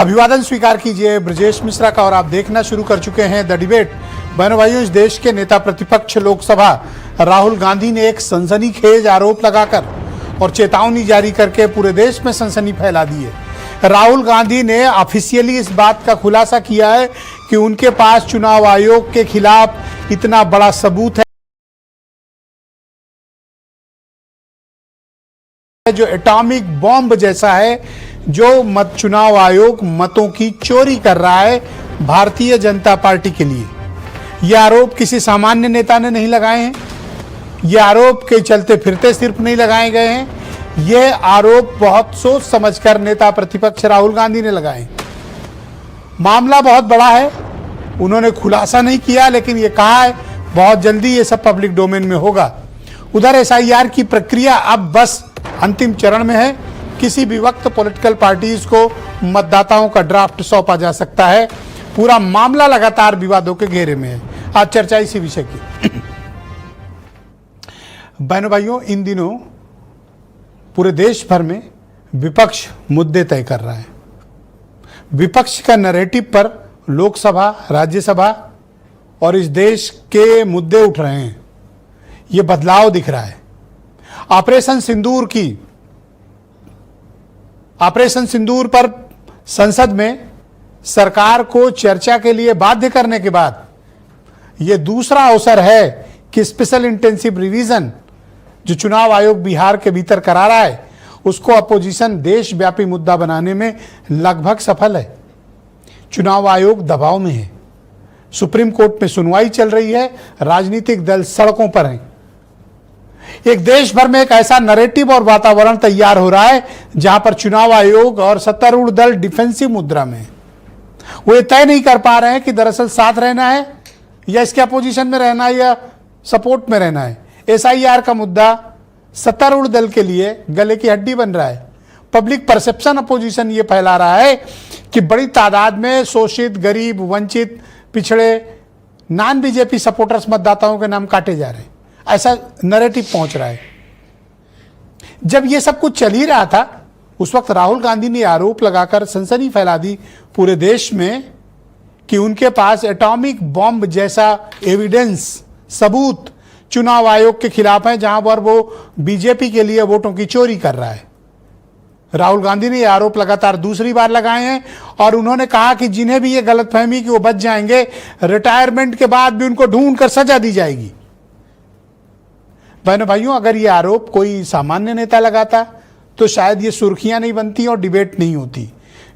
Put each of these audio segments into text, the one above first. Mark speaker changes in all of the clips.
Speaker 1: अभिवादन स्वीकार कीजिए ब्रजेश मिश्रा का और आप देखना शुरू कर चुके हैं द डिबेट। बहनों भाइयों, इस देश के नेता प्रतिपक्ष लोकसभा राहुल गांधी ने एक सनसनीखेज आरोप लगाकर और चेतावनी जारी करके पूरे देश में सनसनी फैला दी है। राहुल गांधी ने ऑफिशियली इस बात का खुलासा किया है कि उनके पास चुनाव आयोग के खिलाफ इतना बड़ा सबूत है जो एटॉमिक बॉम्ब जैसा है, जो चुनाव आयोग मतों की चोरी कर रहा है भारतीय जनता पार्टी के लिए। ये आरोप किसी सामान्य नेता ने नहीं लगाए हैं, ये आरोप के चलते फिरते सिर्फ नहीं लगाए गए हैं, ये आरोप बहुत सोच समझकर नेता प्रतिपक्ष राहुल गांधी ने लगाए। मामला बहुत बड़ा है, उन्होंने खुलासा नहीं किया, लेकिन ये कहा है बहुत जल्दी ये सब पब्लिक डोमेन में होगा। उधर एसआईआर की प्रक्रिया अब बस अंतिम चरण में है। किसी भी वक्त पॉलिटिकल पार्टीज को मतदाताओं का ड्राफ्ट सौंपा जा सकता है। पूरा मामला लगातार विवादों के घेरे में है। आज चर्चा इसी विषय की। बहनों भाइयों, इन दिनों पूरे देश भर में विपक्ष मुद्दे तय कर रहा है। विपक्ष का नैरेटिव पर लोकसभा, राज्यसभा और इस देश के मुद्दे उठ रहे हैं। ये बदलाव दिख रहा है। ऑपरेशन सिंदूर पर संसद में सरकार को चर्चा के लिए बाध्य करने के बाद यह दूसरा अवसर है कि स्पेशल इंटेंसिव रिवीजन जो चुनाव आयोग बिहार के भीतर करा रहा है उसको अपोजिशन देशव्यापी मुद्दा बनाने में लगभग सफल है। चुनाव आयोग दबाव में है, सुप्रीम कोर्ट में सुनवाई चल रही है, राजनीतिक दल सड़कों पर हैं। एक देश भर में एक ऐसा नैरेटिव और वातावरण तैयार हो रहा है जहां पर चुनाव आयोग और सत्तारूढ़ दल डिफेंसिव मुद्रा में है। वो ये तय नहीं कर पा रहे हैं कि दरअसल साथ रहना है या इसके अपोजिशन में रहना है या सपोर्ट में रहना है। एसआईआर का मुद्दा सत्तारूढ़ दल के लिए गले की हड्डी बन रहा है। पब्लिक परसेप्शन अपोजिशन ये फैला रहा है कि बड़ी तादाद में शोषित, गरीब, वंचित, पिछड़े, नॉन बीजेपी सपोर्टर्स मतदाताओं के नाम काटे जा रहे हैं। ऐसा नैरेटिव पहुंच रहा है। जब ये सब कुछ चल ही रहा था उस वक्त राहुल गांधी ने आरोप लगाकर सनसनी फैला दी पूरे देश में कि उनके पास एटॉमिक बॉम्ब जैसा एविडेंस, सबूत चुनाव आयोग के खिलाफ है, जहां पर वो बीजेपी के लिए वोटों की चोरी कर रहा है। राहुल गांधी ने ये आरोप लगातार दूसरी बार लगाए हैं और उन्होंने कहा कि जिन्हें भी ये गलतफहमी कि वो बच जाएंगे, रिटायरमेंट के बाद भी उनको ढूंढ कर सजा दी जाएगी। बहनों भाइयों, अगर ये आरोप कोई सामान्य नेता लगाता तो शायद ये सुर्खियां नहीं बनती और डिबेट नहीं होती।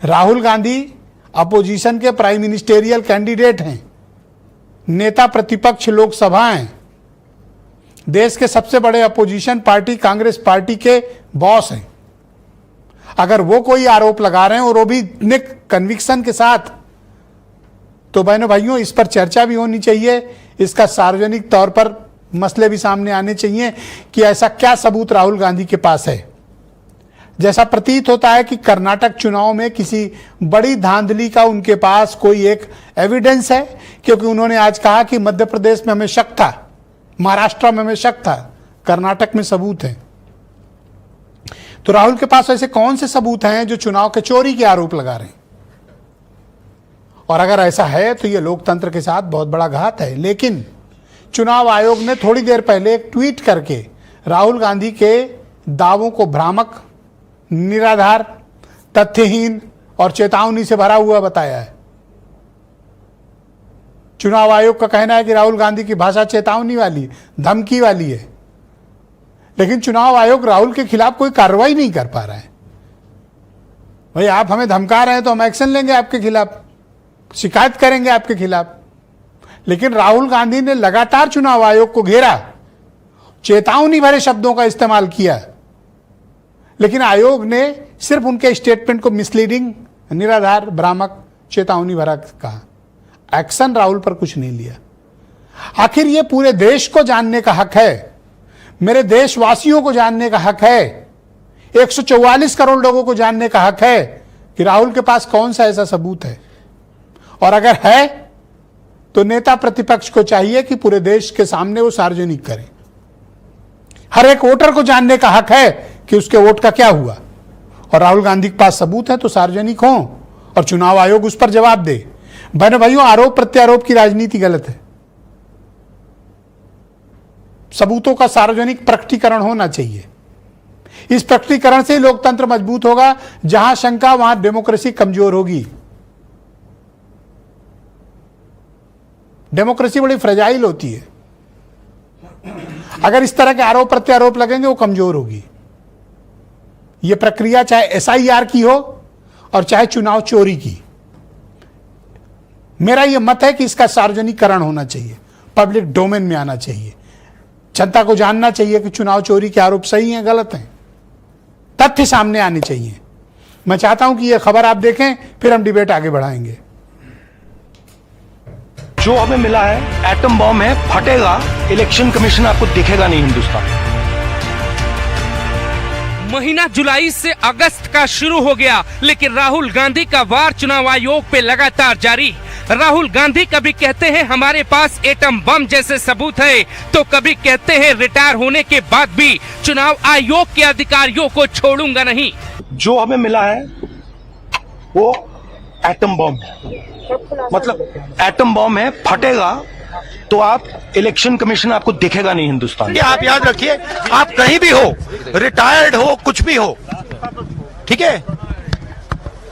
Speaker 1: राहुल गांधी अपोजिशन के प्राइम मिनिस्टेरियल कैंडिडेट हैं, नेता प्रतिपक्ष लोकसभा हैं, देश के सबसे बड़े अपोजिशन पार्टी कांग्रेस पार्टी के बॉस हैं। अगर वो कोई आरोप लगा रहे हैं और वो भी इतने कन्विक्शन के साथ, तो बहनों भाइयों इस पर चर्चा भी होनी चाहिए। इसका सार्वजनिक तौर पर मसले भी सामने आने चाहिए कि ऐसा क्या सबूत राहुल गांधी के पास है। जैसा प्रतीत होता है कि कर्नाटक चुनाव में किसी बड़ी धांधली का उनके पास कोई एक एविडेंस है, क्योंकि उन्होंने आज कहा कि मध्य प्रदेश में हमें शक था, महाराष्ट्र में हमें शक था, कर्नाटक में सबूत है। तो राहुल के पास ऐसे कौन से सबूत हैं जो चुनाव के चोरी के आरोप लगा रहे हैं? और अगर ऐसा है तो यह लोकतंत्र के साथ बहुत बड़ा घात है। लेकिन चुनाव आयोग ने थोड़ी देर पहले एक ट्वीट करके राहुल गांधी के दावों को भ्रामक, निराधार, तथ्यहीन और चेतावनी से भरा हुआ बताया है। चुनाव आयोग का कहना है कि राहुल गांधी की भाषा चेतावनी वाली, धमकी वाली है, लेकिन चुनाव आयोग राहुल के खिलाफ कोई कार्रवाई नहीं कर पा रहा है। भाई, आप हमें धमका रहे हैं तो हम एक्शन लेंगे आपके खिलाफ, शिकायत करेंगे आपके खिलाफ। लेकिन राहुल गांधी ने लगातार चुनाव आयोग को घेरा, चेतावनी भरे शब्दों का इस्तेमाल किया, लेकिन आयोग ने सिर्फ उनके स्टेटमेंट को मिसलीडिंग, निराधार, भ्रामक, चेतावनी भरा कहा। एक्शन राहुल पर कुछ नहीं लिया। आखिर ये पूरे देश को जानने का हक है, मेरे देशवासियों को जानने का हक है, 144 करोड़ लोगों को जानने का हक है कि राहुल के पास कौन सा ऐसा सबूत है। और अगर है तो नेता प्रतिपक्ष को चाहिए कि पूरे देश के सामने वो सार्वजनिक करें। हर एक वोटर को जानने का हक है कि उसके वोट का क्या हुआ, और राहुल गांधी के पास सबूत है तो सार्वजनिक हो और चुनाव आयोग उस पर जवाब दे। बहनों भाइयों, आरोप प्रत्यारोप की राजनीति गलत है। सबूतों का सार्वजनिक प्रकटीकरण होना चाहिए। इस प्रकटीकरण से लोकतंत्र मजबूत होगा। जहां शंका वहां डेमोक्रेसी कमजोर होगी। डेमोक्रेसी बड़ी फ्रेजाइल होती है। अगर इस तरह के आरोप प्रत्यारोप लगेंगे वो कमजोर होगी। यह प्रक्रिया चाहे एसआईआर की हो और चाहे चुनाव चोरी की, मेरा यह मत है कि इसका सार्वजनिकरण होना चाहिए, पब्लिक डोमेन में आना चाहिए। जनता को जानना चाहिए कि चुनाव चोरी के आरोप सही हैं गलत हैं, तथ्य सामने आने चाहिए। मैं चाहता हूं कि यह खबर आप देखें, फिर हम डिबेट आगे बढ़ाएंगे।
Speaker 2: जो हमें मिला है एटम बॉम्ब है, फटेगा, इलेक्शन कमीशन आपको दिखेगा नहीं हिंदुस्तान।
Speaker 3: महीना जुलाई से अगस्त का शुरू हो गया, लेकिन राहुल गांधी का वार चुनाव आयोग पे लगातार जारी। राहुल गांधी कभी कहते हैं हमारे पास एटम बम जैसे सबूत है, तो कभी कहते हैं रिटायर होने के बाद भी चुनाव आयोग के अधिकारियों को छोड़ूंगा नहीं।
Speaker 2: जो हमें मिला है वो एटम बॉम्ब है, मतलब एटम बॉम्ब है, फटेगा तो आप इलेक्शन कमीशन आपको दिखेगा नहीं हिंदुस्तान। आप याद रखिए, आप कहीं भी हो, रिटायर्ड हो, कुछ भी हो, ठीक है,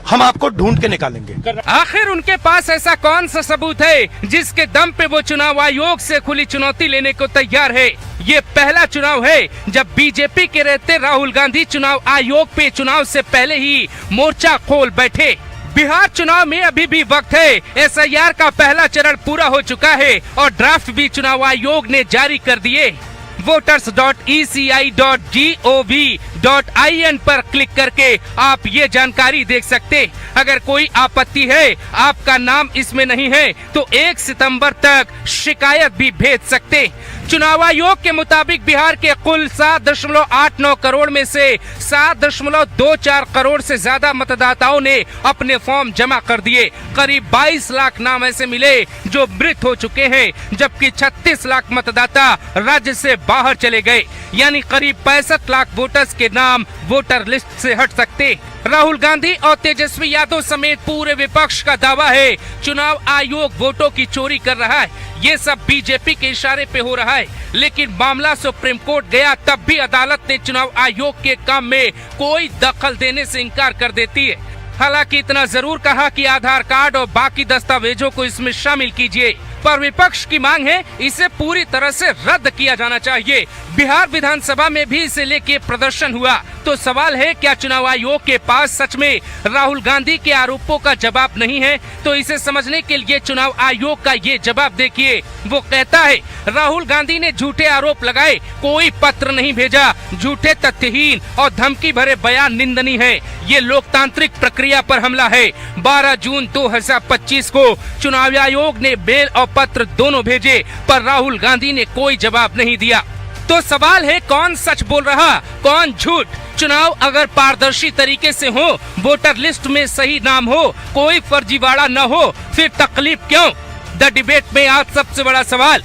Speaker 2: हम आपको ढूंढ के निकालेंगे।
Speaker 3: आखिर उनके पास ऐसा कौन सा सबूत है जिसके दम पे वो चुनाव आयोग से खुली चुनौती लेने को तैयार है? ये पहला चुनाव है जब बीजेपी के रहते राहुल गांधी चुनाव आयोग पे चुनाव से पहले ही मोर्चा खोल बैठे। बिहार चुनाव में अभी भी वक्त है। एसआईआर का पहला चरण पूरा हो चुका है और ड्राफ्ट भी चुनाव आयोग ने जारी कर दिए। voters.eci.gov.in पर क्लिक करके आप ये जानकारी देख सकते। अगर कोई आपत्ति है, आपका नाम इसमें नहीं है, तो 1 सितंबर तक शिकायत भी भेज सकते। चुनाव आयोग के मुताबिक बिहार के कुल 7.89 करोड़ में से 7.24 करोड़ से ज्यादा मतदाताओं ने अपने फॉर्म जमा कर दिए। करीब 22 लाख नाम ऐसे मिले जो मृत हो चुके हैं, जबकि 36 लाख मतदाता राज्य से बाहर चले गए। यानी करीब 65 लाख वोटर्स के नाम वोटर लिस्ट से हट सकते। राहुल गांधी और तेजस्वी यादव समेत पूरे विपक्ष का दावा है चुनाव आयोग वोटों की चोरी कर रहा है। ये सब बीजेपी के इशारे पे हो रहा है, लेकिन मामला सुप्रीम कोर्ट गया तब भी अदालत ने चुनाव आयोग के काम में कोई दखल देने से इनकार कर देती है। हालांकि इतना जरूर कहा कि आधार कार्ड और बाकी दस्तावेजों को इसमें शामिल कीजिए, पर विपक्ष की मांग है इसे पूरी तरह से रद्द किया जाना चाहिए। बिहार विधानसभा में भी इसे लेके प्रदर्शन हुआ। तो सवाल है, क्या चुनाव आयोग के पास सच में राहुल गांधी के आरोपों का जवाब नहीं है? तो इसे समझने के लिए चुनाव आयोग का ये जवाब देखिए। वो कहता है राहुल गांधी ने झूठे आरोप लगाए, कोई पत्र नहीं भेजा, झूठे तथ्यहीन और धमकी भरे बयान निंदनीय है। ये लोकतांत्रिक प्रक्रिया पर हमला है। 12 जून 2025 को चुनाव आयोग ने मेल और पत्र दोनों भेजे, पर राहुल गांधी ने कोई जवाब नहीं दिया। तो सवाल है, कौन सच बोल रहा, कौन झूठ? चुनाव अगर पारदर्शी तरीके से हो, वोटर लिस्ट में सही नाम हो, कोई फर्जीवाड़ा न हो, फिर तकलीफ क्यों? द डिबेट में आज सबसे बड़ा सवाल,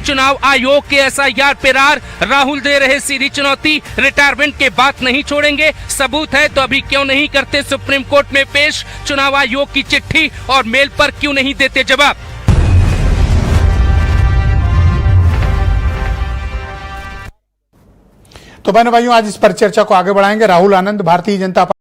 Speaker 3: चुनाव आयोग के एसआईआर पे राहुल दे रहे सीधी चुनौती, रिटायरमेंट के बात नहीं छोड़ेंगे, सबूत है तो अभी क्यों नहीं करते सुप्रीम कोर्ट में पेश चुनाव आयोग की चिट्ठी, और मेल पर क्यों नहीं देते जवाब?
Speaker 1: तो बहनों भाइयों, आज इस पर चर्चा को आगे बढ़ाएंगे। राहुल आनंद, भारतीय जनता पार्टी।